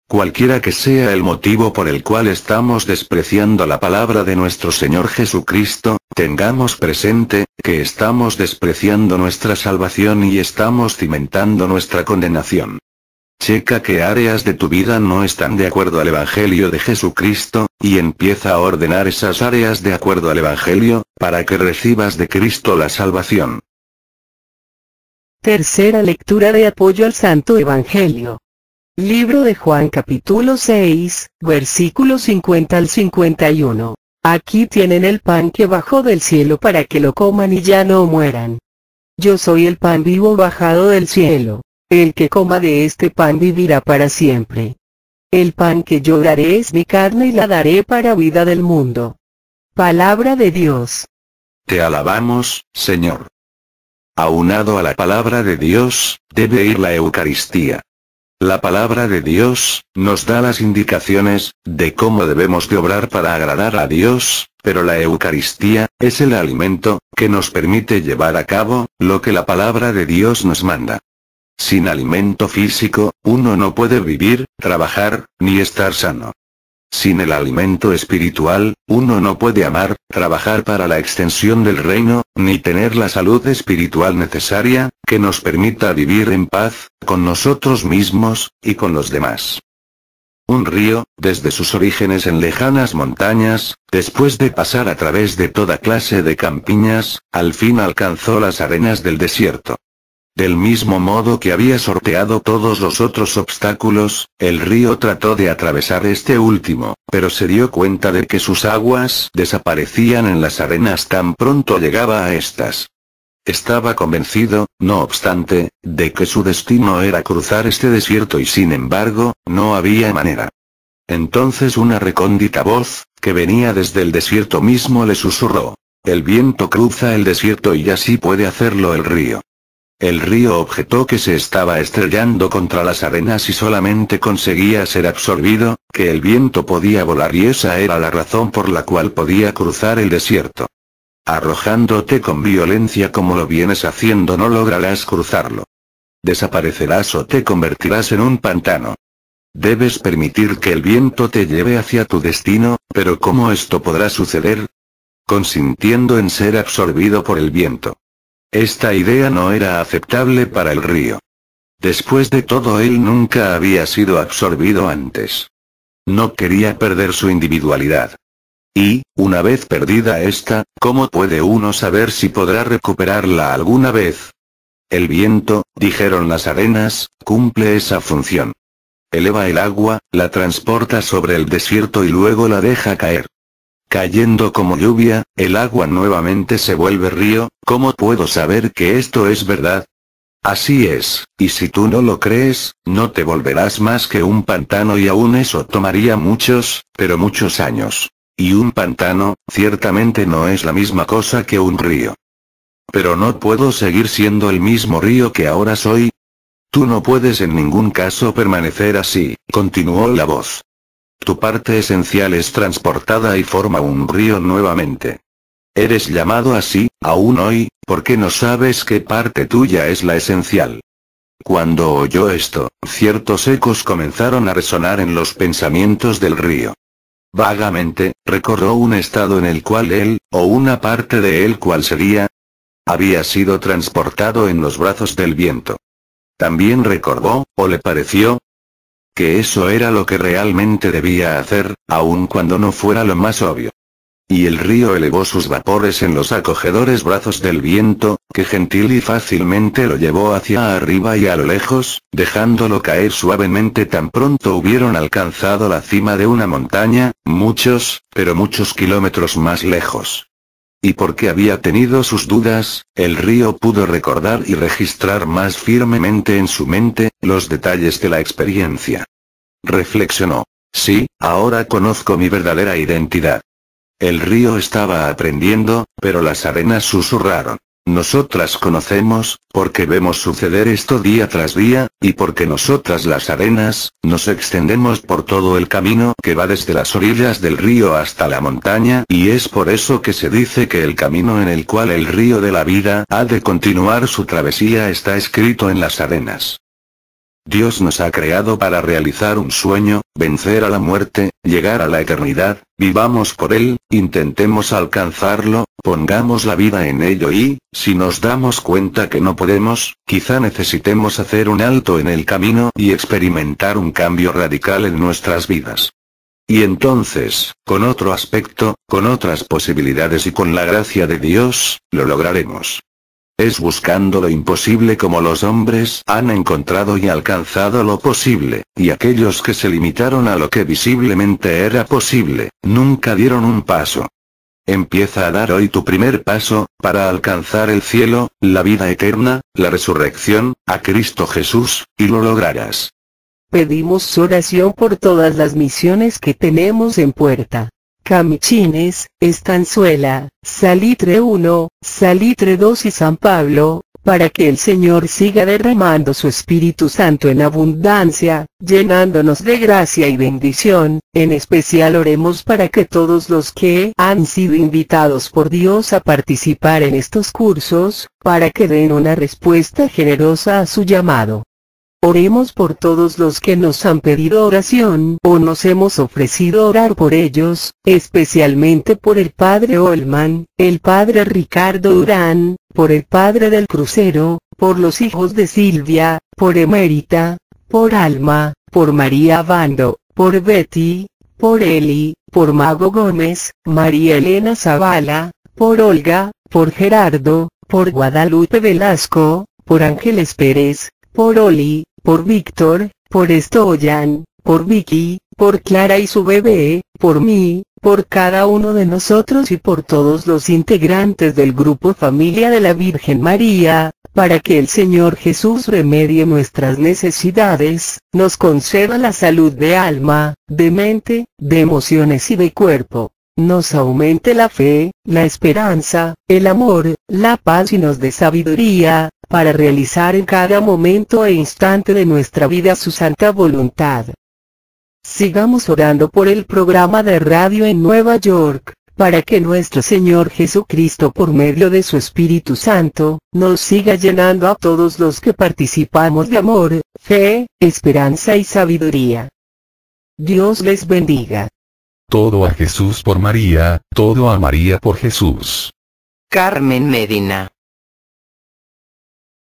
[SPEAKER 3] Cualquiera que sea el motivo por el cual estamos despreciando la palabra de nuestro Señor Jesucristo, tengamos presente, que estamos despreciando nuestra salvación y estamos cimentando nuestra condenación. Checa qué áreas de tu vida no están de acuerdo al Evangelio de Jesucristo, y empieza a ordenar esas áreas de acuerdo al Evangelio, para que recibas de Cristo la salvación.
[SPEAKER 2] Tercera lectura de apoyo al Santo Evangelio. Libro de Juan capítulo 6, versículos 50 al 51. Aquí tienen el pan que bajó del cielo para que lo coman y ya no mueran. Yo soy el pan vivo bajado del cielo. El que coma de este pan vivirá para siempre. El pan que yo daré es mi carne y la daré para vida del mundo. Palabra de Dios.
[SPEAKER 3] Te alabamos, Señor. Aunado a la palabra de Dios, debe ir la Eucaristía. La palabra de Dios, nos da las indicaciones, de cómo debemos de obrar para agradar a Dios, pero la Eucaristía, es el alimento, que nos permite llevar a cabo, lo que la palabra de Dios nos manda. Sin alimento físico, uno no puede vivir, trabajar, ni estar sano. Sin el alimento espiritual, uno no puede amar, trabajar para la extensión del reino, ni tener la salud espiritual necesaria, que nos permita vivir en paz, con nosotros mismos, y con los demás. Un río, desde sus orígenes en lejanas montañas, después de pasar a través de toda clase de campiñas, al fin alcanzó las arenas del desierto. Del mismo modo que había sorteado todos los otros obstáculos, el río trató de atravesar este último, pero se dio cuenta de que sus aguas desaparecían en las arenas tan pronto llegaba a estas. Estaba convencido, no obstante, de que su destino era cruzar este desierto y sin embargo, no había manera. Entonces una recóndita voz, que venía desde el desierto mismo le susurró: el viento cruza el desierto y así puede hacerlo el río. El río objetó que se estaba estrellando contra las arenas y solamente conseguía ser absorbido, que el viento podía volar y esa era la razón por la cual podía cruzar el desierto. Arrojándote con violencia como lo vienes haciendo no lograrás cruzarlo. Desaparecerás o te convertirás en un pantano. Debes permitir que el viento te lleve hacia tu destino, pero ¿cómo esto podrá suceder? Consintiendo en ser absorbido por el viento. Esta idea no era aceptable para el río. Después de todo, él nunca había sido absorbido antes. No quería perder su individualidad. Y, una vez perdida esta, ¿cómo puede uno saber si podrá recuperarla alguna vez? El viento, dijeron las arenas, cumple esa función. Eleva el agua, la transporta sobre el desierto y luego la deja caer. Cayendo como lluvia, el agua nuevamente se vuelve río. ¿Cómo puedo saber que esto es verdad? Así es, y si tú no lo crees, no te volverás más que un pantano, y aún eso tomaría muchos, pero muchos años. Y un pantano, ciertamente no es la misma cosa que un río. Pero no puedo seguir siendo el mismo río que ahora soy. Tú no puedes en ningún caso permanecer así, continuó la voz. Tu parte esencial es transportada y forma un río nuevamente. Eres llamado así, aún hoy, porque no sabes qué parte tuya es la esencial. Cuando oyó esto, ciertos ecos comenzaron a resonar en los pensamientos del río. Vagamente, recordó un estado en el cual él, o una parte de él, ¿cuál sería? Había sido transportado en los brazos del viento. También recordó, o le pareció, que eso era lo que realmente debía hacer, aun cuando no fuera lo más obvio. Y el río elevó sus vapores en los acogedores brazos del viento, que gentil y fácilmente lo llevó hacia arriba y a lo lejos, dejándolo caer suavemente tan pronto hubieron alcanzado la cima de una montaña, muchos, pero muchos kilómetros más lejos. Y porque había tenido sus dudas, el río pudo recordar y registrar más firmemente en su mente, los detalles de la experiencia. Reflexionó. Sí, ahora conozco mi verdadera identidad. El río estaba aprendiendo, pero las arenas susurraron. Nosotras conocemos, porque vemos suceder esto día tras día, y porque nosotras las arenas, nos extendemos por todo el camino que va desde las orillas del río hasta la montaña, y es por eso que se dice que el camino en el cual el río de la vida ha de continuar su travesía está escrito en las arenas. Dios nos ha creado para realizar un sueño, vencer a la muerte, llegar a la eternidad, vivamos por él, intentemos alcanzarlo, pongamos la vida en ello y, si nos damos cuenta que no podemos, quizá necesitemos hacer un alto en el camino y experimentar un cambio radical en nuestras vidas. Y entonces, con otro aspecto, con otras posibilidades y con la gracia de Dios, lo lograremos. Es buscando lo imposible como los hombres han encontrado y alcanzado lo posible, y aquellos que se limitaron a lo que visiblemente era posible, nunca dieron un paso. Empieza a dar hoy tu primer paso, para alcanzar el cielo, la vida eterna, la resurrección, a Cristo Jesús, y lo lograrás.
[SPEAKER 2] Pedimos oración por todas las misiones que tenemos en puerta. Camichines, Estanzuela, Salitre 1, Salitre 2 y San Pablo, para que el Señor siga derramando su Espíritu Santo en abundancia, llenándonos de gracia y bendición. En especial oremos para que todos los que han sido invitados por Dios a participar en estos cursos, para que den una respuesta generosa a su llamado. Oremos por todos los que nos han pedido oración o nos hemos ofrecido orar por ellos, especialmente por el Padre Olman, el Padre Ricardo Durán, por el Padre del Crucero, por los hijos de Silvia, por Emérita, por Alma, por María Bando, por Betty, por Eli, por Mago Gómez, María Elena Zavala, por Olga, por Gerardo, por Guadalupe Velasco, por Ángeles Pérez, por Oli, por Víctor, por Stoyan, por Vicky, por Clara y su bebé, por mí, por cada uno de nosotros y por todos los integrantes del grupo Familia de la Virgen María, para que el Señor Jesús remedie nuestras necesidades, nos conceda la salud de alma, de mente, de emociones y de cuerpo. Nos aumente la fe, la esperanza, el amor, la paz y nos dé sabiduría, para realizar en cada momento e instante de nuestra vida su santa voluntad. Sigamos orando por el programa de radio en Nueva York, para que nuestro Señor Jesucristo por medio de su Espíritu Santo, nos siga llenando a todos los que participamos de amor, fe, esperanza y sabiduría. Dios les bendiga.
[SPEAKER 1] Todo a Jesús por María, todo a María por Jesús.
[SPEAKER 4] Carmen Medina.